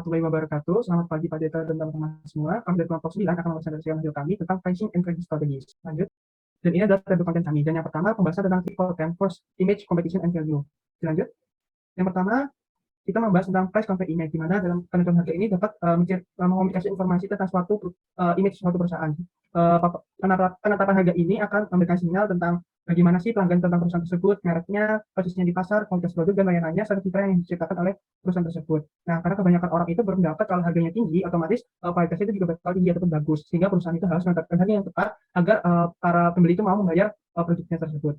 warahmatullahi wabarakatuh. Selamat pagi Pak Deta dan teman-teman semua. Kami dari kelompok 9 akan mempresentasikan hasil kami tentang pricing and trading strategies. Lanjut. Dan ini adalah tabel konten kami. Dan yang pertama, pembahasan tentang key content, first image, competition, and value. Lanjut. Yang pertama, kita membahas tentang price convert image, di mana dalam penentuan harga ini dapat mengomunikasi informasi tentang suatu image suatu perusahaan. Penetapan harga ini akan memberikan sinyal tentang bagaimana sih pelanggan tentang perusahaan tersebut, mereknya, posisinya di pasar, kualitas produk, dan layanannya, serta citra yang diciptakan oleh perusahaan tersebut. Nah, karena kebanyakan orang itu berpendapat kalau harganya tinggi, otomatis kualitasnya itu juga bakal tinggi ataupun bagus, sehingga perusahaan itu harus menetapkan harga yang tepat agar para pembeli itu mau membayar produknya tersebut.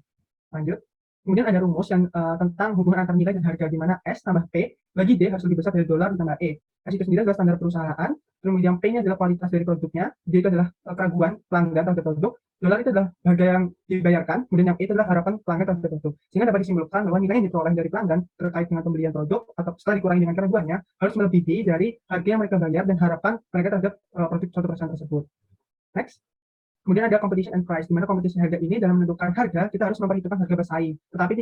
Lanjut. Kemudian ada rumus yang tentang hubungan antar nilai dan harga, di mana S tambah P bagi D harus lebih besar dari dolar ditambah E. S itu sendiri adalah standar perusahaan, kemudian P-nya adalah kualitas dari produknya, D itu adalah keraguan pelanggan terhadap produk, dolar itu adalah harga yang dibayarkan, kemudian yang E itu adalah harapan pelanggan terhadap produk. Sehingga dapat disimpulkan bahwa nilai yang diperoleh dari pelanggan terkait dengan pembelian produk atau setelah dikurangi dengan keraguannya harus melebihi dari harga yang mereka bayar dan harapan mereka terhadap produk suatu perusahaan tersebut. Next. Kemudian ada competition and price, di mana kompetisi harga ini dalam menentukan harga kita harus memperhitungkan harga bersaing, tetapi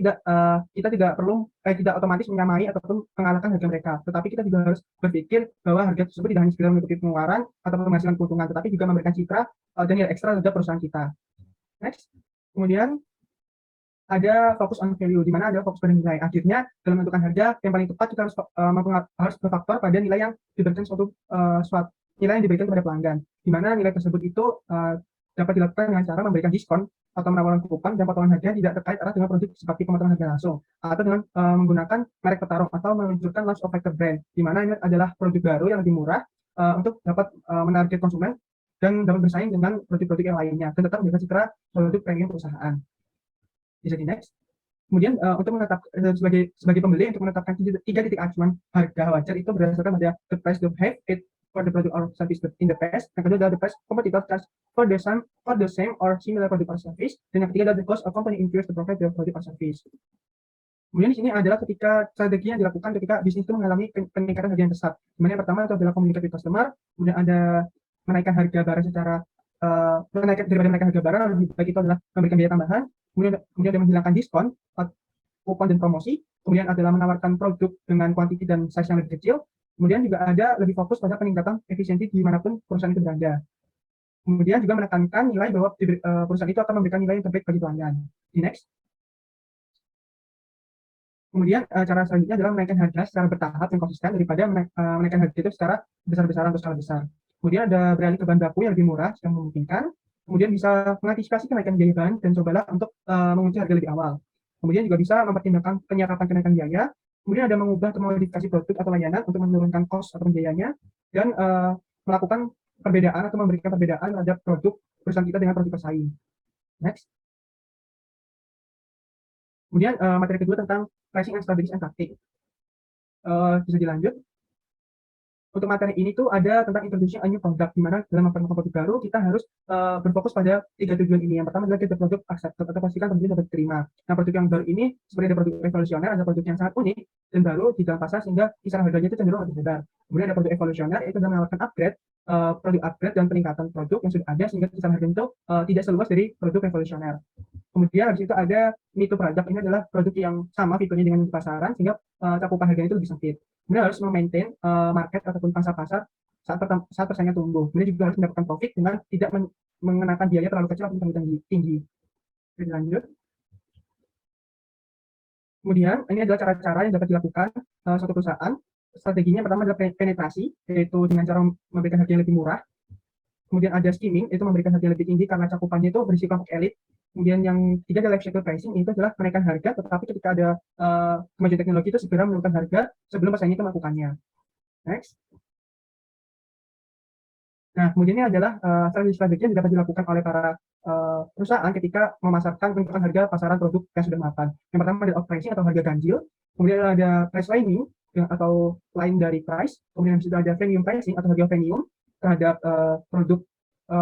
kita tidak perlu tidak otomatis menyamai ataupun mengalahkan harga mereka, tetapi kita juga harus berpikir bahwa harga tersebut tidak hanya sekedar menutupi pengeluaran atau menghasilkan keuntungan, tetapi juga memberikan citra dan nilai ekstra terhadap perusahaan kita. Next. Kemudian ada fokus on value, di mana ada fokus pada nilai. Akhirnya dalam menentukan harga yang paling tepat kita harus berfaktor pada nilai yang diberikan suatu nilai yang diberikan kepada pelanggan, di mana nilai tersebut itu dapat dilakukan dengan cara memberikan diskon atau menawarkan kupon dan potongan harga tidak terkait erat dengan produk seperti pemotongan harga langsung, atau dengan menggunakan merek petarung atau meluncurkan launch of factor brand, di mana ini adalah produk baru yang lebih murah untuk dapat menarget konsumen dan dapat bersaing dengan produk-produk yang lainnya dan tetap menjaga citra produk premium perusahaan. Bisa di next. Kemudian untuk menetapkan sebagai pembeli untuk menetapkan 3 titik acuan harga wajar itu berdasarkan pada the price to have it for the product or service in the past. Yang kedua adalah the price competitor charge for the same or similar product or service. Dan yang ketiga adalah the cost of company incurs to provide the product or service. Kemudian di sini adalah ketika strategi yang dilakukan ketika bisnis itu mengalami peningkatan harga yang pesat. Dimana yang pertama itu adalah komunikasi customer, kemudian ada menaikkan harga barang secara menaikkan daripada menaikkan harga barang, lebih baik itu adalah memberikan biaya tambahan, kemudian ada menghilangkan diskon, kupon dan promosi, kemudian adalah menawarkan produk dengan kuantiti dan size yang lebih kecil. Kemudian juga ada lebih fokus pada peningkatan efisiensi dimanapun perusahaan itu berada. Kemudian juga menekankan nilai bahwa perusahaan itu akan memberikan nilai yang terbaik bagi pelanggan. Di next. Kemudian cara selanjutnya adalah menaikkan harga secara bertahap dan konsisten daripada menaikkan harga itu secara besar-besaran atau skala besar. Kemudian ada beralih ke bahan baku yang lebih murah yang memungkinkan. Kemudian bisa mengantisipasi kenaikan biaya bahan dan cobalah untuk mengunci harga lebih awal. Kemudian juga bisa mempertimbangkan penyerapan kenaikan biaya. Kemudian ada mengubah atau modifikasi produk atau layanan untuk menurunkan cost atau biayanya, dan melakukan perbedaan atau memberikan perbedaan terhadap produk perusahaan kita dengan produk pesaing. Next. Kemudian materi kedua tentang pricing and strategies and tactics. Bisa dilanjut. Untuk materi ini tuh ada tentang introducing a new product, di mana dalam memperkenalkan produk baru kita harus berfokus pada 3 tujuan ini. Yang pertama adalah get the product accepted atau pastikan pembeli dapat diterima. Nah, produk yang baru ini seperti ada produk revolusioner, ada produk yang sangat unik dan baru di dalam pasar sehingga kisaran harganya itu cenderung lebih besar. Kemudian ada produk evolusioner, itu adalah menawarkan produk upgrade dan peningkatan produk yang sudah ada sehingga kisaran harganya itu tidak seluas dari produk revolusioner. Kemudian habis itu ada me-too product, ini adalah produk yang sama fiturnya dengan di pasaran sehingga cakupan harganya itu lebih sempit. Kemudian harus memaintain market ataupun pasar-pasar saat persaingan tumbuh. Kemudian juga harus mendapatkan profit dengan tidak mengenakan biaya terlalu kecil atau terlalu tinggi. Jadi lanjut. Kemudian ini adalah cara-cara yang dapat dilakukan suatu perusahaan. Strateginya pertama adalah penetrasi, yaitu dengan cara memberikan harga yang lebih murah. Kemudian ada skimming, itu memberikan harga yang lebih tinggi karena cakupannya itu berisi kelompok elit. Kemudian yang ketiga adalah life cycle pricing, itu adalah menaikkan harga, tetapi ketika ada kemajuan teknologi itu segera menurunkan harga sebelum pesaing itu melakukannya. Next. Nah, kemudian ini adalah strategi yang dapat dilakukan oleh para perusahaan ketika memasarkan penentukan harga pasaran produk yang sudah mapan. Yang pertama adalah outpricing atau harga ganjil, kemudian ada price lining atau lain dari price, kemudian sudah ada premium pricing atau harga premium terhadap produk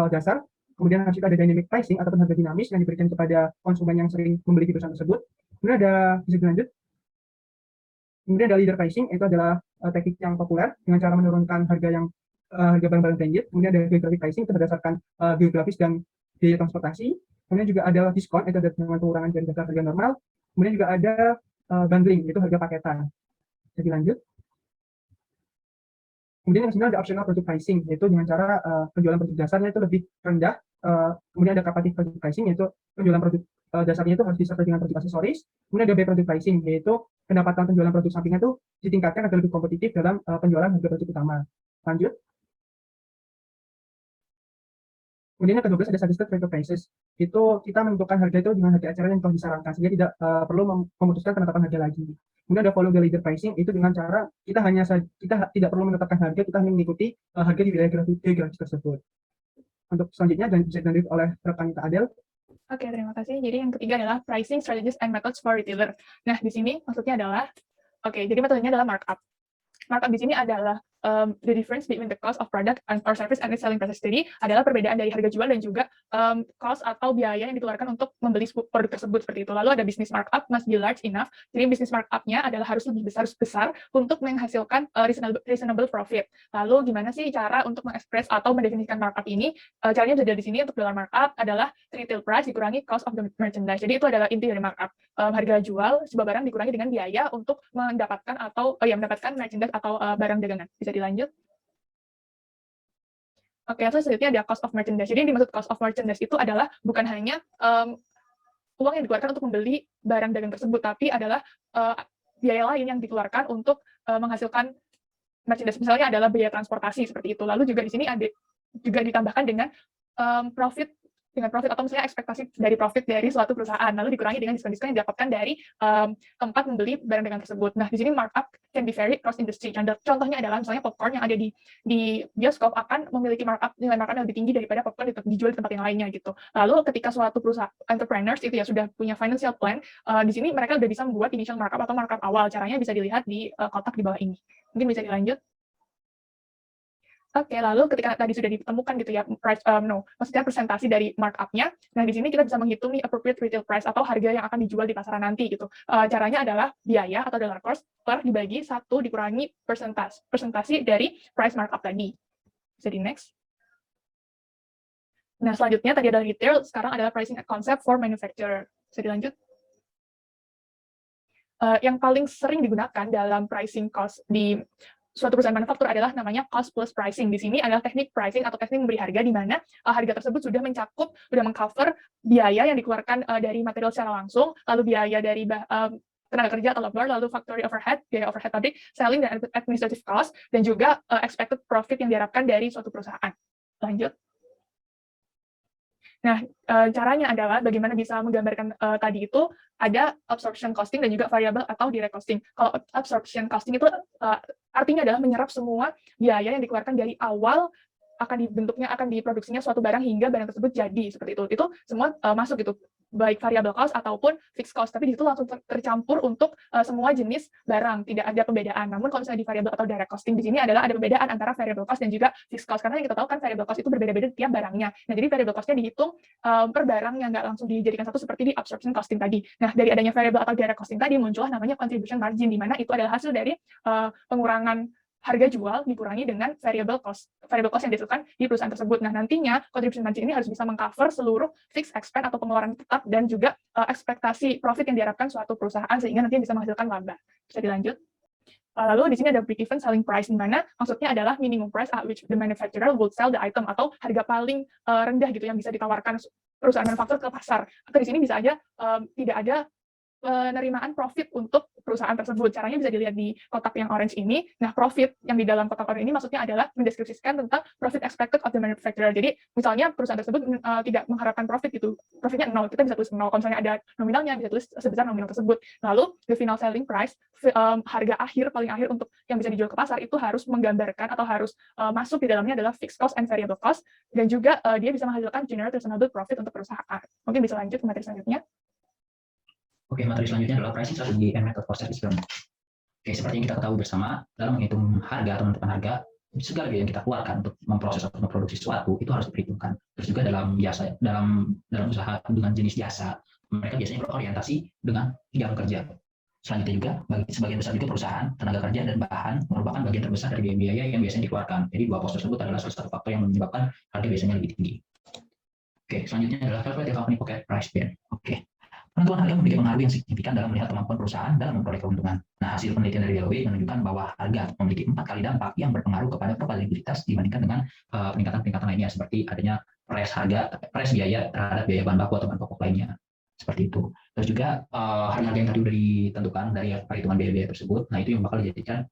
dasar. Kemudian habis itu ada dynamic pricing atau harga dinamis yang diberikan kepada konsumen yang sering membeli di perusahaan tersebut. Kemudian ada bisa dilanjut. Kemudian ada leader pricing, itu adalah teknik yang populer dengan cara menurunkan harga barang-barang branded. Kemudian ada geographic pricing, itu berdasarkan geografis dan biaya transportasi. Kemudian juga ada diskon, itu ada dengan pengurangan dari harga normal. Kemudian juga ada bundling, itu harga paketan. Jadi lanjut. Kemudian yang sebenarnya ada optional product pricing, yaitu dengan cara penjualan produk dasarnya itu lebih rendah. Kemudian ada captive product pricing, yaitu penjualan produk dasarnya itu harus disertai dengan produk aksesoris. Kemudian ada by product pricing, yaitu pendapatan penjualan produk sampingnya itu ditingkatkan agar lebih kompetitif dalam penjualan harga produk utama. Lanjut. Kemudian yang ke-12 ada suggested rate prices. Itu kita menentukan harga itu dengan harga eceran yang telah disarankan, sehingga tidak perlu memutuskan penetapan harga lagi. Kemudian ada follow the leader pricing, itu dengan cara kita tidak perlu menetapkan harga, kita hanya mengikuti harga di wilayah geografis tersebut. Untuk selanjutnya dan bisa dilanjut oleh rekan kita Adel. Oke, terima kasih. Jadi yang ketiga adalah pricing strategies and methods for retailer. Nah, di sini maksudnya adalah, jadi metodenya adalah markup. Markup di sini adalah the difference between the cost of product or service and its selling prices. Jadi adalah perbedaan dari harga jual dan juga cost atau biaya yang dikeluarkan untuk membeli produk tersebut seperti itu. Lalu ada business markup must be large enough. Jadi business markup-nya adalah harus lebih besar untuk menghasilkan reasonable profit. Lalu gimana sih cara untuk mengekspres atau mendefinisikan markup ini? Caranya bisa di sini. Untuk dollar markup adalah retail price dikurangi cost of the merchandise. Jadi itu adalah inti dari markup. Harga jual sebuah barang dikurangi dengan biaya untuk mendapatkan atau mendapatkan merchandise atau barang dagangan. Bisa dilanjut. Oke, selanjutnya ada cost of merchandise. Jadi yang dimaksud cost of merchandise itu adalah bukan hanya uang yang dikeluarkan untuk membeli barang dagang tersebut, tapi adalah biaya lain yang dikeluarkan untuk menghasilkan merchandise. Misalnya adalah biaya transportasi seperti itu. Lalu juga di sini ada juga ditambahkan dengan profit atau misalnya ekspektasi dari profit dari suatu perusahaan, lalu dikurangi dengan diskon-diskon yang didapatkan dari tempat membeli barang dagangan tersebut. Nah, di sini markup can be varied cross industry. Contohnya adalah misalnya popcorn yang ada di bioskop akan memiliki nilai markup yang lebih tinggi daripada popcorn yang dijual di tempat yang lainnya gitu. Lalu ketika suatu perusahaan entrepreneurs itu ya sudah punya financial plan, di sini mereka sudah bisa membuat initial markup atau markup awal. Caranya bisa dilihat di kotak di bawah ini. Mungkin bisa dilanjut. Oke, lalu ketika tadi sudah ditemukan gitu ya, maksudnya presentasi dari markup-nya, nah di sini kita bisa menghitung nih appropriate retail price atau harga yang akan dijual di pasaran nanti gitu. Caranya adalah biaya atau dollar cost per dibagi 1 dikurangi persentase dari price markup tadi. Bisa di next. Nah, selanjutnya tadi adalah retail, sekarang adalah pricing concept for manufacturer. Bisa dilanjut. Yang paling sering digunakan dalam pricing cost di suatu perusahaan manufaktur adalah namanya cost plus pricing. Di sini adalah teknik pricing atau teknik memberi harga di mana harga tersebut sudah mengcover biaya yang dikeluarkan dari material secara langsung, lalu biaya dari tenaga kerja atau labor, lalu factory overhead, biaya overhead pabrik, selling dan administrative cost, dan juga expected profit yang diharapkan dari suatu perusahaan. Lanjut. Nah, caranya adalah bagaimana bisa menggambarkan tadi itu ada absorption costing dan juga variable atau direct costing. Kalau absorption costing itu artinya adalah menyerap semua biaya yang dikeluarkan dari awal akan diproduksinya suatu barang hingga barang tersebut jadi seperti itu. Itu semua masuk gitu, baik variable cost ataupun fixed cost, tapi di situ langsung tercampur untuk semua jenis barang, tidak ada pembedaan. Namun kalau misalnya di variable atau direct costing di sini adalah ada pembedaan antara variable cost dan juga fixed cost, karena yang kita tahu kan variable cost itu berbeda-beda tiap barangnya. Nah, jadi variable cost-nya dihitung per barang yang nggak langsung dijadikan satu seperti di absorption costing tadi. Nah, dari adanya variable atau direct costing tadi muncullah namanya contribution margin, di mana itu adalah hasil dari pengurangan harga jual dikurangi dengan variable cost yang dihasilkan di perusahaan tersebut. Nah, nantinya contribution margin ini harus bisa mengcover seluruh fixed expense atau pengeluaran tetap dan juga ekspektasi profit yang diharapkan suatu perusahaan sehingga nantinya bisa menghasilkan laba. Bisa dilanjut. Lalu di sini ada break-even selling price, di mana maksudnya adalah minimum price at which the manufacturer will sell the item, atau harga paling rendah gitu yang bisa ditawarkan perusahaan manufaktur ke pasar. Atau di sini bisa aja tidak ada penerimaan profit untuk perusahaan tersebut. Caranya bisa dilihat di kotak yang orange ini. Nah, profit yang di dalam kotak orange ini maksudnya adalah mendeskripsikan tentang profit expected of the manufacturer. Jadi, misalnya perusahaan tersebut tidak mengharapkan profit itu, profitnya 0, kita bisa tulis 0. Kalau misalnya ada nominalnya, bisa tulis sebesar nominal tersebut. Lalu, the final selling price, harga akhir, paling akhir untuk yang bisa dijual ke pasar, itu harus menggambarkan atau harus masuk di dalamnya adalah fixed cost and variable cost, dan juga dia bisa menghasilkan generate reasonable profit untuk perusahaan. Mungkin bisa lanjut ke materi selanjutnya. Oke, materi selanjutnya adalah pricing strategy and method for service firm. Oke, seperti yang kita ketahui bersama, dalam menghitung harga atau menentukan harga, segala biaya yang kita keluarkan untuk memproses atau memproduksi sesuatu itu harus diperhitungkan. Terus juga dalam usaha dengan jenis jasa, mereka biasanya berorientasi dengan jam kerja. Selanjutnya juga, bagi sebagian besar juga perusahaan, tenaga kerja dan bahan merupakan bagian terbesar dari biaya yang biasanya dikeluarkan. Jadi dua pos tersebut adalah salah satu faktor yang menyebabkan harga biasanya lebih tinggi. Oke, selanjutnya adalah calculate the company pocket price band. Oke. Penentuan harga memiliki pengaruh yang signifikan dalam melihat kemampuan perusahaan dalam memperoleh keuntungan. Nah, hasil penelitian dari Galloway menunjukkan bahwa harga memiliki 4 kali dampak yang berpengaruh kepada probabilitas dibandingkan dengan peningkatan-peningkatan lainnya, seperti adanya price biaya terhadap biaya bahan baku atau bahan pokok lainnya. Seperti itu. Terus juga harga yang tadi sudah ditentukan dari perhitungan biaya-biaya tersebut, nah itu yang bakal dijadikan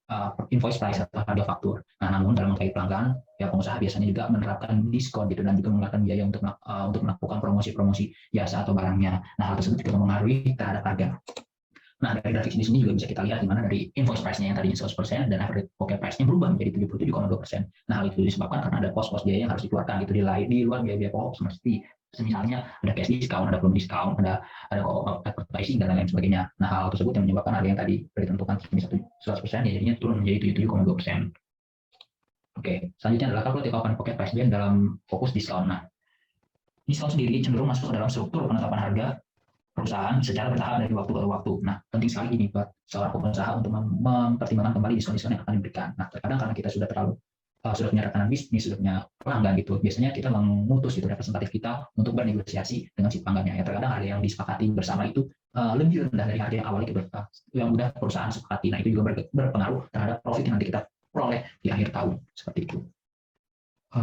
invoice price atau harga faktur. Nah, namun dalam mengkait pelanggan, ya pengusaha biasanya juga menerapkan diskon gitu dan juga mengeluarkan biaya untuk melakukan promosi-promosi jasa atau barangnya. Nah, hal tersebut juga mempengaruhi terhadap harga. Nah, dari grafik di sini juga bisa kita lihat di mana dari invoice price-nya yang tadinya 100% dan average pocket price-nya berubah menjadi 77,2%. Nah, hal itu disebabkan karena ada pos-pos biaya yang harus dikeluarkan gitu di luar biaya-biaya pokok seperti misalnya ada cash discount, ada belum discount, ada advertising dan lain sebagainya. Nah, hal tersebut yang menyebabkan harga yang tadi ditentukan 100% ya jadinya turun menjadi 77,2%. Oke, selanjutnya adalah kalkulatif open pocket price band dalam fokus diskon. Nah, diskon sendiri cenderung masuk ke dalam struktur penetapan harga perusahaan secara bertahap dari waktu ke waktu. Nah, penting sekali ini buat seorang pengusaha untuk mempertimbangkan kembali diskon-diskon yang akan diberikan. Nah, terkadang karena kita sudah sudah punya rekanan bisnis, sudah punya pelanggan gitu, biasanya kita memutus gitu representatif kita untuk bernegosiasi dengan si pelanggannya. Ya, terkadang harga yang disepakati bersama itu lebih rendah dari harga yang awal yang udah perusahaan sepakati. Nah, itu juga berpengaruh terhadap profit yang nanti kita peroleh di akhir tahun. Seperti itu.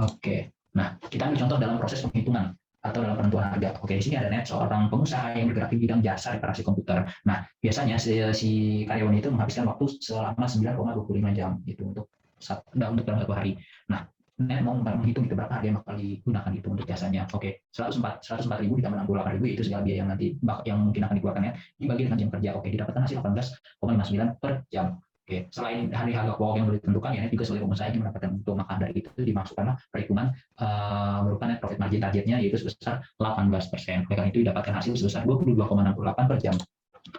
Oke. Nah, kita ambil contoh dalam proses penghitungan atau dalam penentuan harga. Oke, di sini ada seorang pengusaha yang bergerak di bidang jasa reparasi komputer. Nah, biasanya si karyawan itu menghabiskan waktu selama 9,25 jam gitu untuk dalam satu hari. Nah, Net mau menghitung itu berapa harga yang bakal digunakan itu untuk jasanya. Oke, 104.000 ditambah 68.000 itu segala biaya yang nanti yang mungkin akan dikeluarkannya dibagi dengan jam kerja. Oke, didapatkan hasil 18,59 per jam. Oke, selain hari harga pokok yang sudah ditentukan, ya juga sebagai pengusaha yang mendapatkan untuk makan dari itu dimasukkanlah perhitungan merupakan net profit margin targetnya yaitu sebesar 18%. Oleh karena itu didapatkan hasil sebesar 22,68 per jam.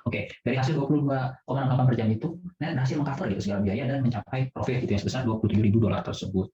Oke, dari hasil 22,68 per jam itu, net hasil mengcover gitu segala biaya dan mencapai profit gitu yang sebesar $27.000 tersebut.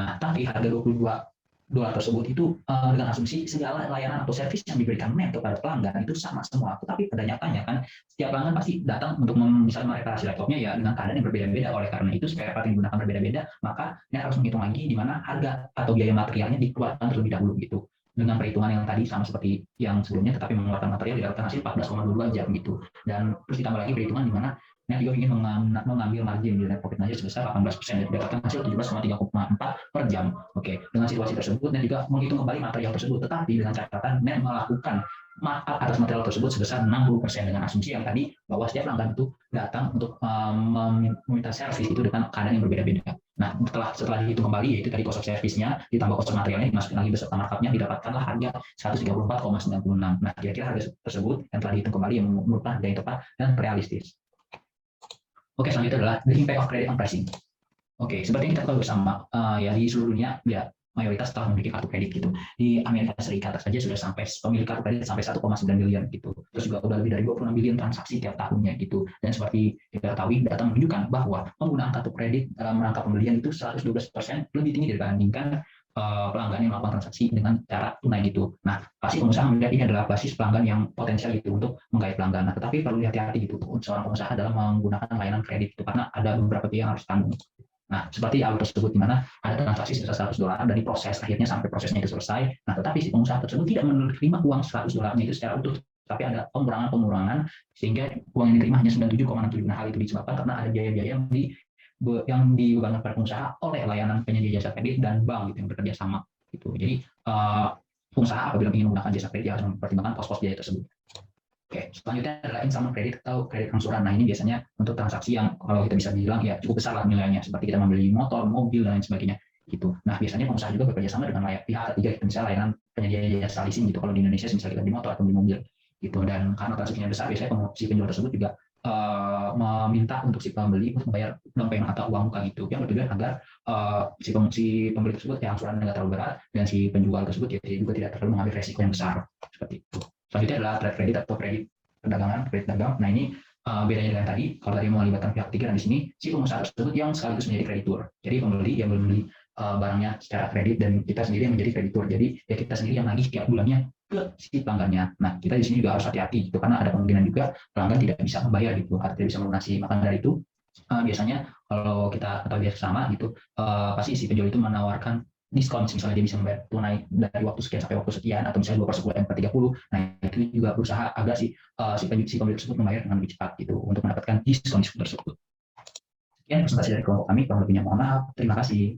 Nah, tapi harga $22 tersebut itu dengan asumsi segala layanan atau servis yang diberikan net kepada pelanggan itu sama semua. Tetapi pada nyatanya kan setiap pelanggan pasti datang untuk misalnya mereparasi laptopnya ya dengan keadaan yang berbeda-beda. Oleh karena itu spare part yang digunakan berbeda-beda, maka net harus menghitung lagi di mana harga atau biaya materialnya dikeluarkan terlebih dahulu gitu. Dengan perhitungan yang tadi sama seperti yang sebelumnya, tetapi mengeluarkan material didapatkan hasil 14,22 jam gitu. Dan terus ditambah lagi perhitungan di mana Net juga ingin mengambil margin di net profit margin sebesar 18% dan didapatkan hasil 17,34 per jam. Oke, dengan situasi tersebut Net juga menghitung kembali material tersebut, tetapi dengan catatan Net melakukan markup atas material tersebut sebesar 60% dengan asumsi yang tadi bahwa setiap pelanggan itu datang untuk meminta servis itu dengan keadaan yang berbeda-beda. Nah, setelah dihitung kembali yaitu tadi cost of service-nya ditambah cost materialnya dimasukin lagi beserta markup-nya didapatkanlah harga 134,96. Nah, kira-kira harga tersebut yang telah dihitung kembali yang merupakan harga yang tepat dan realistis. Oke, selanjutnya adalah the impact of credit on pricing. Oke, seperti yang kita tahu bersama, ya di seluruh dunia ya mayoritas telah memiliki kartu kredit gitu. Di Amerika Serikat saja sudah sampai pemilik kartu kredit sampai 1,9 miliar gitu. Terus juga udah lebih dari 26 bilion transaksi tiap tahunnya gitu. Dan seperti kita ketahui, data menunjukkan bahwa penggunaan kartu kredit dalam rangka pembelian itu 112% lebih tinggi dibandingkan pelanggan yang melakukan transaksi dengan cara tunai gitu. Nah, pasti pengusaha melihat ini adalah basis pelanggan yang potensial gitu untuk menggait pelanggan. Nah, tetapi perlu hati-hati gitu seorang pengusaha dalam menggunakan layanan kredit itu karena ada beberapa biaya yang harus tanggung. Nah, seperti hal tersebut di mana ada transaksi sebesar $100 dari proses akhirnya sampai prosesnya itu selesai. Nah, tetapi si pengusaha tersebut tidak menerima uang $100 itu secara utuh, tapi ada pengurangan sehingga uang yang diterima hanya 97,67. Nah, hal itu disebabkan karena ada biaya-biaya yang dibebankan pada pengusaha oleh layanan penyedia jasa kredit dan bank gitu yang bekerja sama gitu. Jadi pengusaha apabila ingin menggunakan jasa kredit harus mempertimbangkan pos-pos biaya tersebut. Oke, selanjutnya adalah installment kredit atau kredit angsuran. Nah, ini biasanya untuk transaksi yang kalau kita bisa bilang ya cukup besar lah nilainya, seperti kita membeli motor, mobil dan lain sebagainya gitu. Nah, biasanya pengusaha juga bekerja sama dengan pihak ketiga, misalnya layanan penyedia jasa leasing gitu. Kalau di Indonesia misalnya kita beli motor atau beli mobil gitu. Dan karena transaksinya besar, biasanya si penjual tersebut juga meminta untuk si pembeli untuk membayar down payment atau uang muka gitu, yang bertujuan agar si pembeli tersebut yang angsurannya nggak terlalu berat dan si penjual tersebut juga tidak terlalu mengambil resiko yang besar seperti itu. Selanjutnya adalah trade credit atau kredit perdagangan, kredit dagang. Nah, ini bedanya dengan tadi, kalau tadi melibatkan pihak ketiga, dan di sini si pengusaha tersebut yang sekaligus menjadi kreditur. Jadi pembeli yang membeli barangnya secara kredit dan kita sendiri yang menjadi kreditur. Jadi ya kita sendiri yang nagih setiap bulannya ke si pelanggannya. Nah, kita di sini juga harus hati-hati gitu karena ada kemungkinan juga pelanggan tidak bisa membayar gitu, atau tidak bisa melunasi. Maka dari itu biasanya kalau kita ketahui sama gitu, pasti si penjual itu menawarkan diskon, misalnya dia bisa membayar tunai dari waktu sekian sampai waktu sekian, atau misalnya 2/10 M/30. Nah, itu juga berusaha agar si pembeli tersebut membayar dengan lebih cepat gitu untuk mendapatkan diskon tersebut. Sekian presentasi dari kelompok kami, kurang lebihnya mohon maaf. Terima kasih.